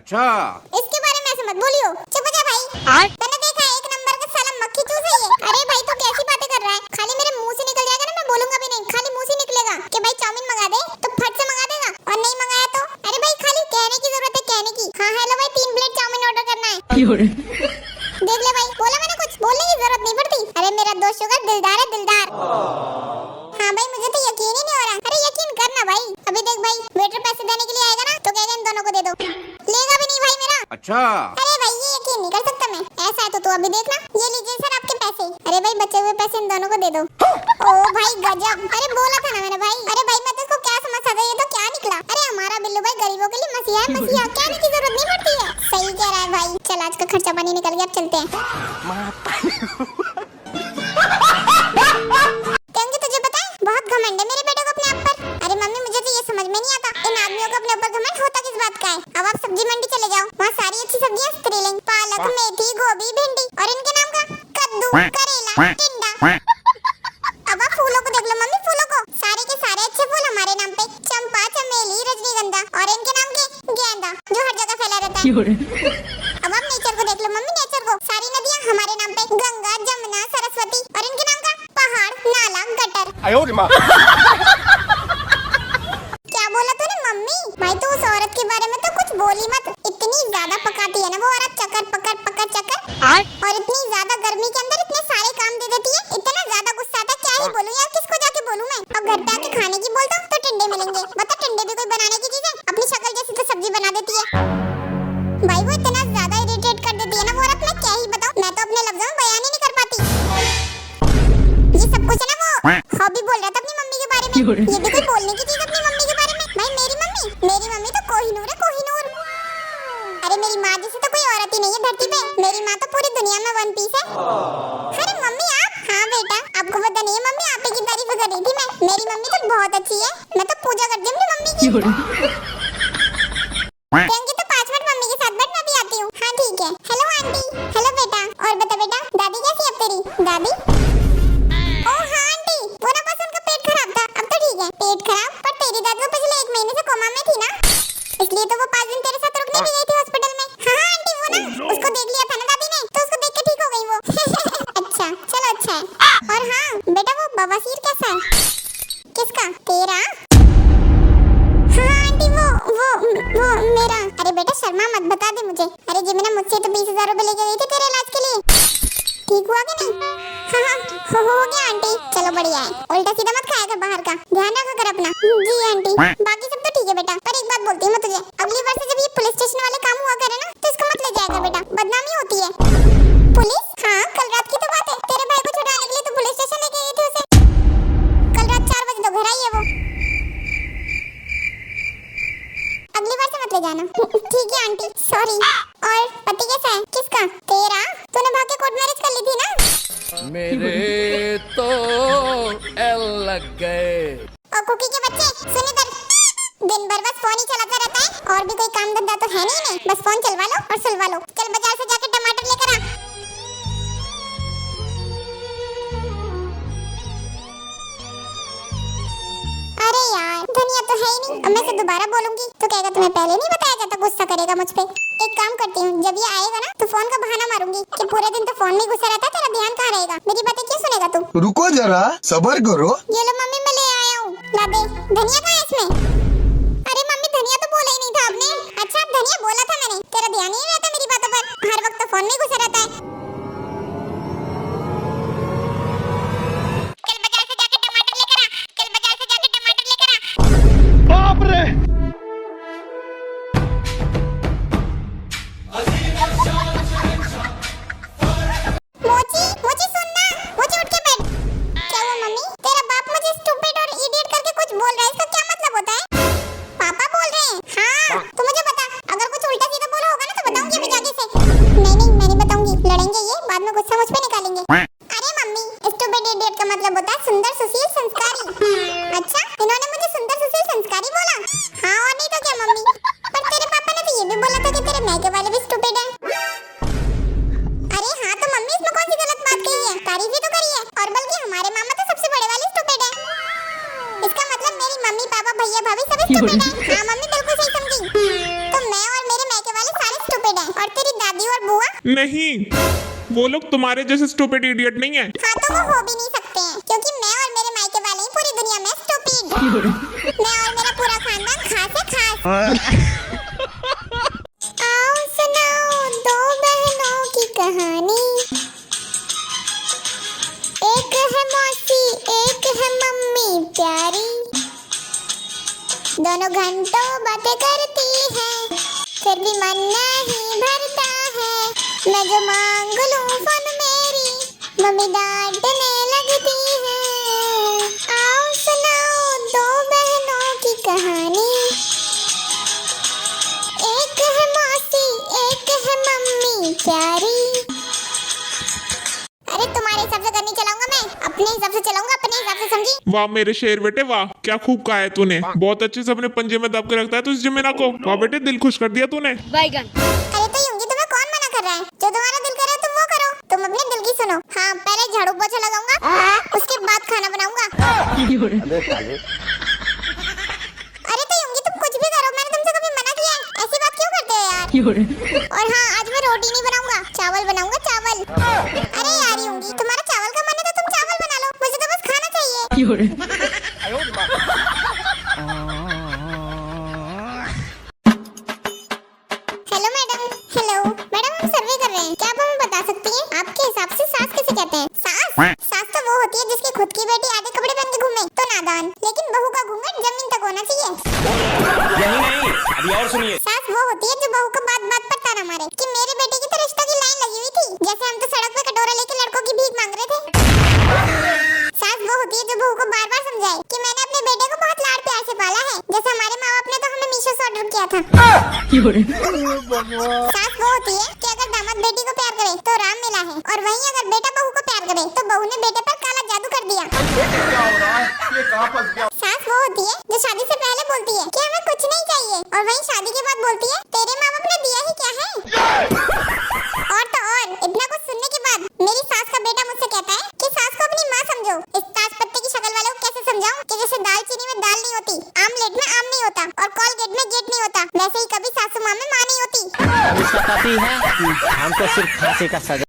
अच्छा, इसके बारे में ऐसे मत बोलियो। चुप हो जा भाई। मैंने देखा है एक नंबर का साला मक्खी चूस है ये। अरे भाई तू कैसी बातें कर रहा है? खाली मेरे मुंह से निकल जाएगा ना, मैं बोलूंगा भी नहीं, खाली मुंह से निकलेगा कि भाई चाउमीन मंगा दे तो फट से मंगा देगा, और नहीं मंगाया तो अरे भाई खाली कहने की जरूरत है, कहने की। हाँ हेलो भाई 3 प्लेट चाउमीन ऑर्डर करना है। देख ले भाई, बोला मैंने कुछ, बोलने की जरूरत नहीं पड़ती। अरे मेरा दोस्त शुगर दिलदार है, दिलदार। हाँ भाई मुझे तो यकीन ही नहीं हो रहा। अरे यकीन करना भाई। अभी देख भाई वेटर पैसे देने के लिए आएगा ना तो कहेगा इन दोनों को दे दो, लेगा भी नहीं भाई मेरा। अच्छा, अरे भाई ये यकीन नहीं कर सकता मैं। ऐसा है तो तू अभी देखना, ये लीजिए सर आपके पैसे। अरे भाई बचे हुए पैसे इन दोनों को दे दो। ओ भाई गजब। अरे बोला था ना मैंने भाई। अरे भाई मैं तो इसको क्या समझता था, ये तो क्या निकला। अरे हमारा बिल्लू भाई गरीबों के लिए मसीहा है, मसीहा। कहने की जरूरत नहीं पड़ती है। सही कह रहा है भाई। चल आज का खर्चा पानी निकल गया, अब चलते हैं। क्योंकि तुझे पता है बहुत घमंड है मेरे बेटे को अपने आप पर। अरे मम्मी मुझे तो ये समझ में नहीं आता इन आदमियों को अपने ऊपर घमंड होता किस बात का है। अब आप सब्जी मंडी चले जाओ, वहाँ सारी अच्छी सब्जियां स्त्रीलिंग, पालक, मेथी, गोभी, भिंडी, और इनके नाम का कद्दू, करेला, टिंडा। अब आप फूलों को देख लो मम्मी, फूलों को सारे के सारे अच्छे फूल हमारे नाम पे, चंपा, चमेली, रजनीगंधा, और इनके नाम के गेंदा जो हर जगह फैला रहता है। अब आप नेचर को देख लो मम्मी, नेचर को सारी नदियाँ हमारे नाम पे, गंगा, जमुना, सरस्वती, और इनके नाम का पहाड़, नाला, गटर। क्या बोला तूने मम्मी? भाई तू उस औरत के बारे में तो कुछ बोली मत। इतनी ज्यादा पकाती है ना वो औरत, चक्कर पकड़ पकड़ चक्कर, और इतनी ज्यादा गर्मी के अंदर इतने सारे काम दे देती है। इतना ज्यादा गुस्सा आता है, क्या ही बोलूं यार, किसको जाके बोलूं मैं। अब घर पे आके खाने की बोलता हूं तो टिंडे मिलेंगे। बता टिंडे भी कोई बनाने की चीज है? अपनी शक्ल जैसी तो सब्जी बना देती है। भाई वो इतना ज्यादा इरिटेट कर देती है ना वो औरत, मैं क्या ही बताऊं। मैं तो अपने लफ्जों में बयान ही नहीं कर पाती। ये सब कुछ है ना वो हॉबी बोल रहा था अपनी मम्मी के बारे में। ये भी कोई बोलने की चीज अपनी मम्मी के बारे में? भाई मेरी मम्मी तो कोहिनूर है, कोहिनूर। अरे मेरी माँ जैसी तो कोई औरत ही नहीं है धरती पे। मेरी माँ तो पूरी दुनिया में वन पीस है। अरे मम्मी आप? हाँ बेटा आपको पता नहीं है मम्मी, आप ही की तारीफ कर रही थी मैं। मेरी मम्मी तो बहुत अच्छी है, मैं तो पूजा करती हूँ अपनी मम्मी की। तो 5 मिनट मम्मी के साथ बैठ, मैं भी आती हूँ। हाँ ठीक है। Hello aunty. हेलो बेटा। और बता बेटा दादी कैसी है अब तेरी? दादी? ओह हाँ आंटी, वो ना बस उनका पेट खराब था, अब तो ठीक है। पेट खराब? पर तेरी दादी तो पिछले 1 महीने से कोमा में थी ना, इसलिए तो वो 5 दिन तेरे साथ रुकने भी गई थी हॉस्पिटल में। हाँ आंटी वो ना उसको देख लिया था ना दादी ने, तो उसको देख के ठीक हो गई वो। अच्छा चलो अच्छा है। और हाँ बेटा वो बवासीर कैसा है? किसका? तेरा? हाँ आंटी वो मेरा। अरे बेटा शर्मा मत, बता दे मुझे। अरे जिमिना मुझसे तो 20,000 रुपए लेके गई थी तेरे इलाज के लिए, ठीक हुआ कि नहीं? हाँ हो गया आंटी। चलो बढ़िया है, उल्टा सीधा मत खाया कर बाहर का, ध्यान रखा कर अपना। जी आंटी। बाकी सब तो ठीक है बेटा, पर एक बात बोलती हूँ मैं तुझे, अगली बार से जब ये पुलिस स्टेशन वाले काम हुआ करे ना तो इसको मत ले जाया कर बेटा, बदनामी होती है। पुलिस? हाँ कल रात की तो बात है, तेरे भाई को छुड़ाने के लिए तो पुलिस स्टेशन लेके गई थी उसे। कल रात 4 बजे तो घर आई है वो। अगली बार से मत ले जाना। ठीक है आंटी, सॉरी। और पति कैसा है? किसका? तेरा? तूने भाग के कोर्ट मैरिज कर ली थी ना? मेरे तो एल लग गए। और कुकी के बच्चे सुन इधर, दिन भर बस फोन ही चलाता रहता है, और भी कोई काम धंधा तो है नहीं इन्हें, बस फोन चलवा लो और सुलवा लो। चल बाजार से जाके टमाटर लेकर आ। अरे यार धनिया तो है ही नहीं, अब मैं इसे दोबारा बोलूंगी तो कहेगा तुम्हें पहले नहीं बताया जाता, गुस्सा करेगा मुझ पे। एक काम करती हूँ, जब ये आएगा ना तो फोन का बहाना मारूंगी कि पूरे दिन तो फोन में घुसा रहता है, तेरा ध्यान कहाँ रहेगा? मेरी बातें क्यों सुनेगा तू? रुको जरा सब्र करो। ये लो मम्मी मैं ले आया हूँ, ला दे। धनिया कहाँ है इसमें? अरे मम्मी धनिया तो बोला ही नहीं था आपने। अच्छा धनिया बोला था मैंने, तेरा ध्यान ही नहीं रहता मेरी बातों पर, हर वक्त तो फोन में घुसा रहता है। चल बाजार से जाके टमाटर लेकर आ, चल बाजार से जाके टमाटर लेकर आ। बाप रे। मोची मोची सुन ना, मोची उठ के बैठ। क्या हुआ मम्मी? तेरा बाप मुझे स्टूपिड और इडियट करके कुछ बोल रहा है, इसका क्या मतलब होता है? पापा बोल रहे हैं? हाँ तू मुझे बता, अगर कुछ उल्टा सीधा बोला होगा ना तो बताऊंगी अभी जाके से। नहीं मैं नहीं बताऊंगी, लड़ेंगे ये, बाद में गुस्सा मुझ पे निकालेंगे। अरे मम्मी स्टूपिड इडियट का मतलब होता है सुंदर सुशील संस्कारी। अच्छा इन्होंने मुझे सुंदर सुशील संस्कारी बोला? हाँ और नहीं तो क्या मम्मी, पर तेरे पापा ने तो ये भी बोला था कि तेरे मैके वाले भी स्टूपिड है। अरे हाँ तो मम्मी इसमें कौन सी गलत बात कही है? तारीफ ही तो करी है, और बल्कि हमारे मामा तो सबसे बड़े वाले स्टूपिड है। इसका मतलब मेरी मम्मी पापा भैया भाभी सभी स्टूपिड है। हाँ मम्मी बिल्कुल सही समझी। तो मैं और मेरे मैके वाले नहीं, वो लोग तुम्हारे जैसे स्टूपिड इडियट नहीं है। हाँ तो वो हो भी नहीं सकते हैं, क्योंकि मैं और मेरे मायके वाले ही पूरी दुनिया में स्टूपिड। मैं और मेरा पूरा खानदान खास है खास। आओ सुनाओ दो बहनों की कहानी, एक है मौसी एक है मम्मी प्यारी, दोनों घंटों बातें करती हैं, फिर भी मन नहीं भरता है। मैं जो मांग लूं फोन मेरी मम्मी डांटने लगती है। आओ सुनाओ दो बहनों की कहानी, एक है मौसी एक है मम्मी प्यारी। अरे तुम्हारे हिसाब से करनी चलाऊंगा मैं, अपने हिसाब से चलाऊंगा, अपने हिसाब से, समझी? वाह मेरे शेर बेटे वाह, क्या खूब कहा है तूने। बहुत अच्छे से अपने पंजे में दब के रखता है तू इस जिमेना को। वाह बेटे, दिल खुश कर दिया तूने। अरे तो यूंगी तुम्हें कौन मना कर रहा है? जो तुम्हारा दिल करे तुम वो करो, तुम अपने दिल की सुनो। हाँ, पहले झाड़ू पोछा लगाऊंगा, उसके बाद खाना बनाऊंगा। अरे तो यूंगी तुम कुछ भी करो, मैंने तुमसे कभी मना किया है? ऐसी बात क्यों करते हो यार? और हाँ, आज मैं रोटी नहीं बनाऊंगा, चावल बनाऊंगा, चावल। अरे यार यूंगी, तुम्हारा चावल का मन है तो तुम चावल बना लो, मुझे तो बस खाना चाहिए। Hello madam. हेलो मैडम, हम सर्वे कर रहे हैं, क्या आप हमें बता सकती हैं आपके हिसाब से सास किसे कहते हैं? सास तो वो होती है जिसकी खुद की बेटी आधे कपड़े पहन के घूमे तो नादान, लेकिन बहू का घूंघट जमीन तक होना चाहिए। यही नहीं, अभी और सुनिए। सास वो होती है जो बहू को बात बात पर ताना मारे कि मेरे बेटे की तो रिश्ता की लाइन लगी हुई थी, जैसे हम तो सड़क पे कटोरा लेके लड़कों की भीख मांग रहे थे। सास वो होती है जो बहू को बार बार समझाए कि मैंने अपने बेटे को बहुत लाड प्यार से पाला है, जैसे हमारे माँ बाप ने तो हमें मीशो से ऑर्डर किया था। सास वो होती है कि अगर दामाद बेटी को प्यार करे तो राम मिला है, और वहीं अगर बेटा बहू को प्यार करे तो बहू ने बेटे पर काला जादू कर दिया। सास वो होती है जो शादी से पहले बोलती है कि हमें कुछ नहीं चाहिए, और वहीं शादी के बाद बोलती है तेरे माँ बाप ने दिया ही क्या है। और तो और इतना कुछ सुनने के बाद मेरी सास का बेटा मुझसे कहता है कि सास को अपनी माँ समझो। इस ताज पत्ते की शक्ल वालों को कैसे समझाऊं कि जैसे दालचीनी में दाल नहीं होती, आमलेट में आम नहीं होता, और कॉलगेट में गेट नहीं होता, वैसे ही कभी सासू माँ में माँ नहीं होती। इसका पति है, हमको सिर्फ फांसी का सजा